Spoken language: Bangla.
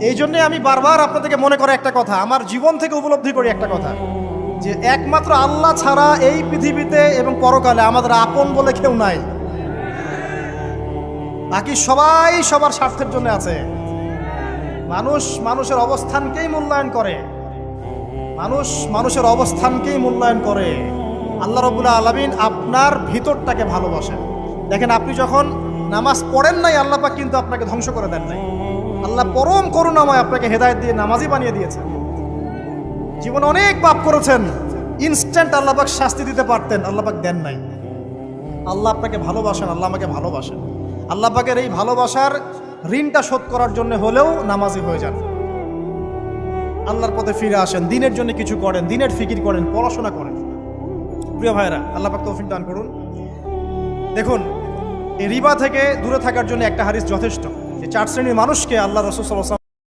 এই জন্যে আমি বারবার আপনাদেরকে মনে করে একটা কথা, আমার জীবন থেকে উপলব্ধি করি একটা কথা, যে একমাত্র আল্লাহ ছাড়া এই পৃথিবীতে এবং পরকালে আমাদের আপন বলে কেউ নাই। বাকি সবাই সবার স্বার্থের জন্য আছে। মানুষ মানুষের অবস্থানকেই মূল্যায়ন করে, মানুষ মানুষের অবস্থানকেই মূল্যায়ন করে। আল্লাহ রাব্বুল আলামিন আপনার ভিতরটাকে ভালোবাসেন। দেখেন, আপনি যখন নামাজ পড়েন নাই, আল্লাহ পাক কিন্তু আপনাকে ধ্বংস করে দেন নাই। আল্লাহ পরম করুণাময় আপনাকে হেদায়েত দিয়ে নামাজি বানিয়ে দিয়েছেন। জীবনে অনেক পাপ করেছেন, ইনস্ট্যান্ট আল্লাহ পাক শাস্তি দিতে পারতেন, আল্লাহ পাক দেন নাই। আল্লাহ আপনাকে ভালোবাসেন, আল্লাহ আমাকে ভালোবাসেন। আল্লাহ পাকের এই ভালোবাসার ঋণটা শোধ করার জন্য হলেও নামাজি হয়ে যান, আল্লাহর পথে ফিরে আসেন, দিনের জন্য কিছু করেন, দিনের ফিকির করেন, পড়াশোনা করেন। প্রিয় ভাইরা, আল্লাহ পাক তৌফিক দান করুন। দেখুন, এই রিবা থেকে দূরে থাকার জন্য একটা হাদিস যথেষ্ট, যে 4 শ্রেণীর মানুষকে আল্লাহ রাসূল সাল্লাল্লাহু আলাইহি ওয়াসাল্লাম